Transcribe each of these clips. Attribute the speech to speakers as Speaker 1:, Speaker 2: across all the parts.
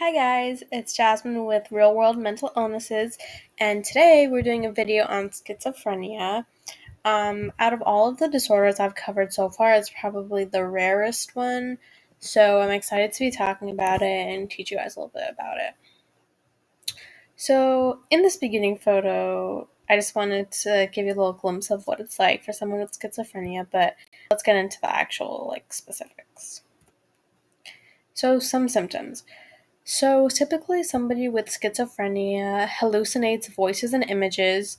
Speaker 1: Hi guys, it's Jasmine with Real World Mental Illnesses, and today we're doing a video on schizophrenia. Out of all of the disorders I've covered so far, it's probably the rarest one, so I'm excited to be talking about it and teach you guys a little bit about it. So, in this beginning photo, I just wanted to give you a little glimpse of what it's like for someone with schizophrenia, but let's get into the actual specifics. So, some symptoms. So typically somebody with schizophrenia hallucinates voices and images.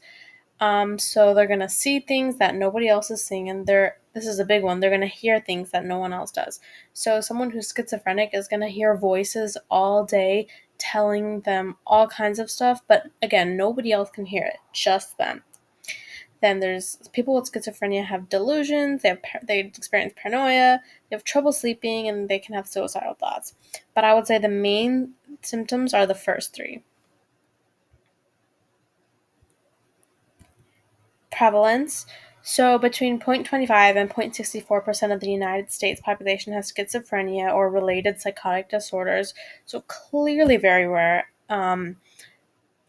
Speaker 1: So they're gonna see things that nobody else is seeing, and this is a big one, they're gonna hear things that no one else does. So someone who's schizophrenic is gonna hear voices all day telling them all kinds of stuff, but again, nobody else can hear it, just them. Then there's people with schizophrenia have delusions, they experience paranoia, they have trouble sleeping, and they can have suicidal thoughts. But I would say the main symptoms are the first three. Prevalence. So between 0.25 and 0.64% of the United States population has schizophrenia or related psychotic disorders, so clearly very rare.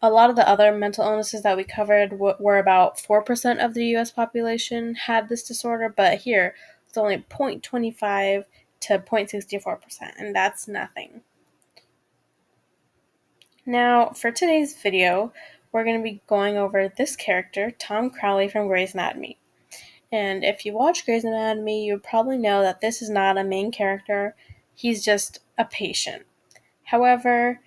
Speaker 1: A lot of the other mental illnesses that we covered were about 4% of the US population had this disorder, but here it's only 0.25 to 0.64%, and that's nothing. Now, for today's video, we're going to be going over this character, Tom Crowley from Grey's Anatomy. And if you watch Grey's Anatomy, you probably know that this is not a main character, he's just a patient. However,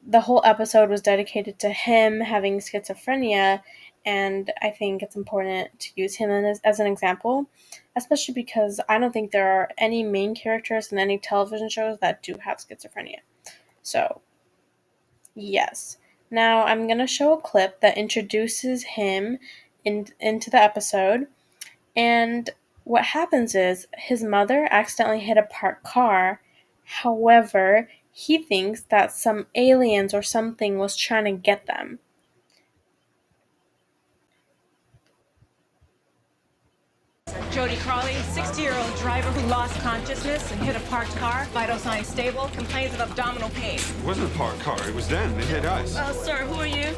Speaker 1: the whole episode was dedicated to him having schizophrenia, and I think it's important to use him as an example, especially because I don't think there are any main characters in any television shows that do have schizophrenia. So, yes. Now, I'm going to show a clip that introduces him into the episode, and what happens is his mother accidentally hit a parked car. However, he thinks that some aliens or something was trying to get them.
Speaker 2: Jody Crawley, 60-year-old driver who lost consciousness and hit a parked car. Vital signs stable, complains of abdominal pain.
Speaker 3: It wasn't a parked car. It was them. They hit us.
Speaker 2: Sir, who are you?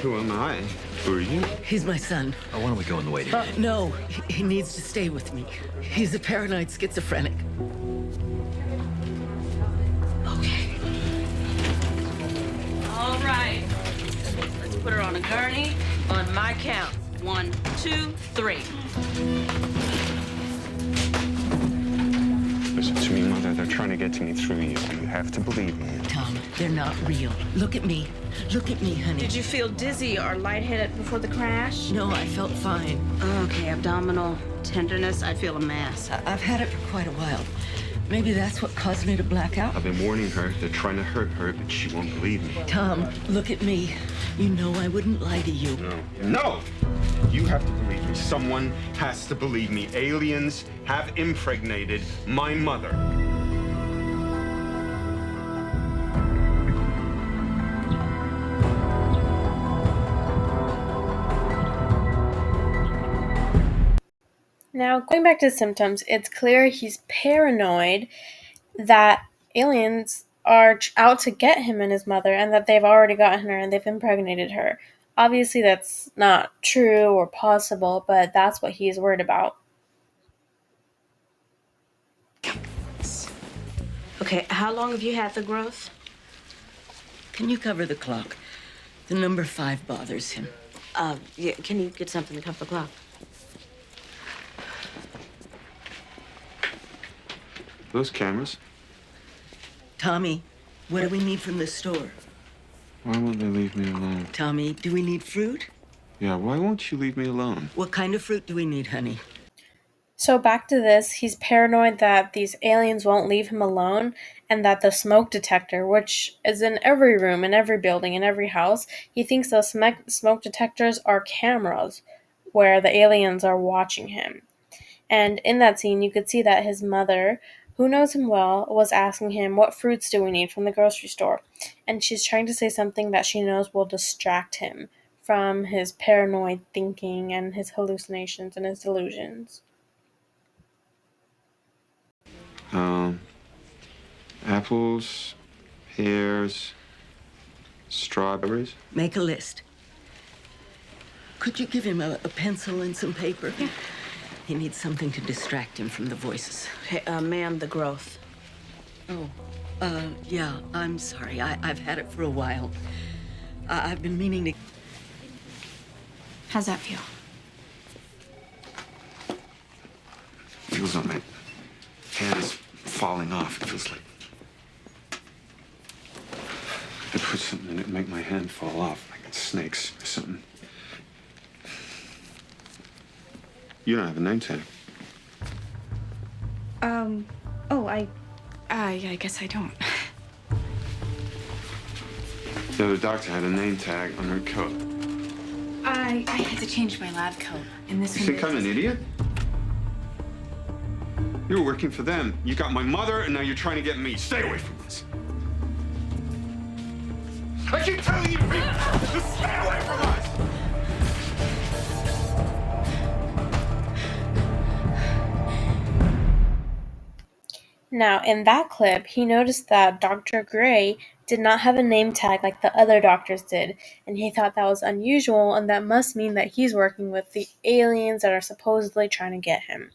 Speaker 3: Who am I? Who are you?
Speaker 4: He's my son.
Speaker 5: Oh, why don't we go in the waiting room?
Speaker 4: No, he needs to stay with me. He's a paranoid schizophrenic.
Speaker 2: Okay. All right. Let's put her on a gurney. On my count. 1, 2, 3.
Speaker 3: Listen to me, Mother. They're trying to get to me through you. You have to believe me.
Speaker 4: Tom, they're not real. Look at me. Look at me, honey.
Speaker 2: Did you feel dizzy or lightheaded before the crash?
Speaker 4: No, I felt fine.
Speaker 2: Okay, abdominal tenderness. I feel a mass.
Speaker 4: I've had it for quite a while. Maybe that's what caused me to black out.
Speaker 3: I've been warning her. They're trying to hurt her, but she won't believe me.
Speaker 4: Tom, look at me. You know I wouldn't lie to you.
Speaker 3: No! You have to believe me. Someone has to believe me. Aliens have impregnated my mother.
Speaker 1: Now, going back to the symptoms, it's clear he's paranoid that aliens are out to get him and his mother, and that they've already gotten her and they've impregnated her. Obviously, that's not true or possible, but that's what he's worried about.
Speaker 2: Okay, how long have you had the growth?
Speaker 4: Can you cover the clock? The number 5 bothers him.
Speaker 2: Yeah, can you get something to cover the clock?
Speaker 3: Those cameras?
Speaker 4: Tommy, what do we need from the store?
Speaker 3: Why won't they leave me alone?
Speaker 4: Tommy, do we need fruit?
Speaker 3: Yeah, why won't you leave me alone?
Speaker 4: What kind of fruit do we need, honey?
Speaker 1: So back to this, he's paranoid that these aliens won't leave him alone, and that the smoke detector, which is in every room, in every building, in every house, he thinks those smoke detectors are cameras where the aliens are watching him. And in that scene, you could see that his mother, who knows him well, was asking him, what fruits do we need from the grocery store? And she's trying to say something that she knows will distract him from his paranoid thinking and his hallucinations and his delusions.
Speaker 3: Apples, Pears, strawberries.
Speaker 4: Make a list. Could you give him a pencil and some paper?
Speaker 2: Yeah.
Speaker 4: He needs something to distract him from the voices.
Speaker 2: Hey, ma'am, the growth.
Speaker 4: Oh, yeah, I'm sorry. I've had it for a while. I've been meaning to...
Speaker 2: How's that feel?
Speaker 3: Feels on my hands falling off. It feels like I put something in it and make my hand fall off, like it's snakes or something. You don't have a name tag.
Speaker 2: Oh, I guess I don't.
Speaker 3: The other doctor had a name tag on her coat.
Speaker 2: I had to change my lab coat, and this
Speaker 3: You
Speaker 2: one.
Speaker 3: think I'm an idiot? You were working for them. You got my mother, and now you're trying to get me. Stay away from this. I keep telling you to stay away from us!
Speaker 1: Now, in that clip, he noticed that Dr. Gray did not have a name tag like the other doctors did, and he thought that was unusual, and that must mean that he's working with the aliens that are supposedly trying to get him.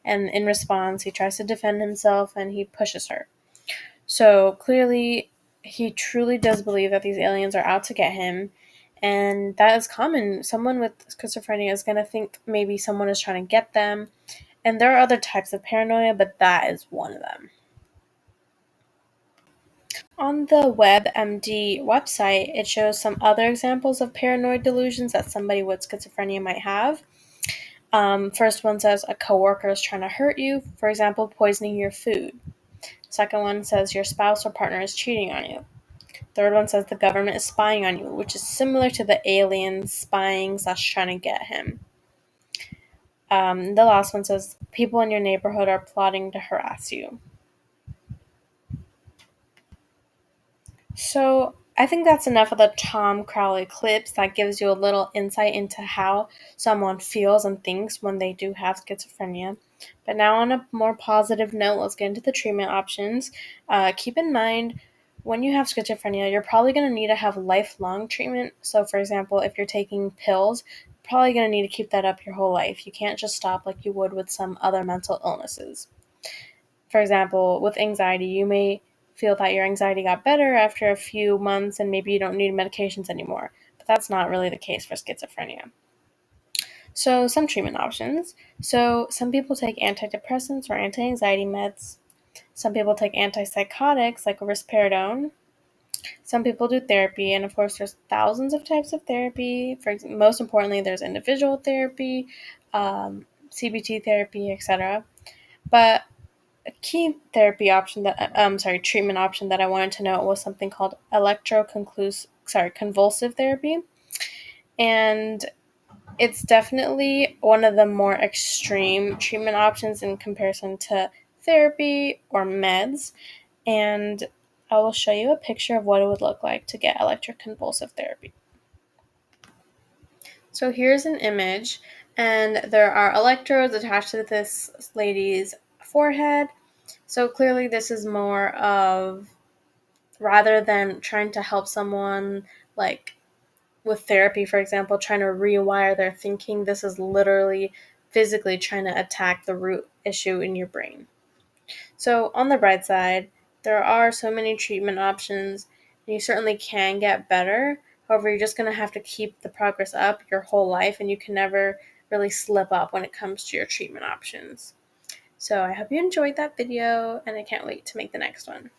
Speaker 1: And in response, he tries to defend himself, and he pushes her. So clearly, he truly does believe that these aliens are out to get him, and that is common. Someone with schizophrenia is going to think maybe someone is trying to get them, and there are other types of paranoia, but that is one of them. On the WebMD website, it shows some other examples of paranoid delusions that somebody with schizophrenia might have. First one says a coworker is trying to hurt you, for example, poisoning your food. Second one says your spouse or partner is cheating on you. Third one says the government is spying on you, which is similar to the aliens spying / trying to get him. The last one says people in your neighborhood are plotting to harass you. So I think that's enough of the Tom Crowley clips. That gives you a little insight into how someone feels and thinks when they do have schizophrenia. But now, on a more positive note, let's get into the treatment options. Keep in mind, when you have schizophrenia, you're probably going to need to have lifelong treatment. So, for example, if you're taking pills, you're probably going to need to keep that up your whole life. You can't just stop like you would with some other mental illnesses. For example, with anxiety, you may feel that your anxiety got better after a few months and maybe you don't need medications anymore. But that's not really the case for schizophrenia. So, some treatment options. So, some people take antidepressants or anti anxiety meds. Some people take antipsychotics like risperidone. Some people do therapy, and of course, there's thousands of types of therapy. Most importantly, there's individual therapy, CBT therapy, etc. But a key treatment option that I wanted to note was something called convulsive therapy, and it's definitely one of the more extreme treatment options in comparison to therapy or meds, and I will show you a picture of what it would look like to get electroconvulsive therapy. So here's an image, and there are electrodes attached to this lady's forehead. So clearly this is more of, rather than trying to help someone like with therapy, for example, trying to rewire their thinking, this is literally physically trying to attack the root issue in your brain. So on the bright side, there are so many treatment options, and you certainly can get better. However, you're just going to have to keep the progress up your whole life, and you can never really slip up when it comes to your treatment options. So I hope you enjoyed that video, and I can't wait to make the next one.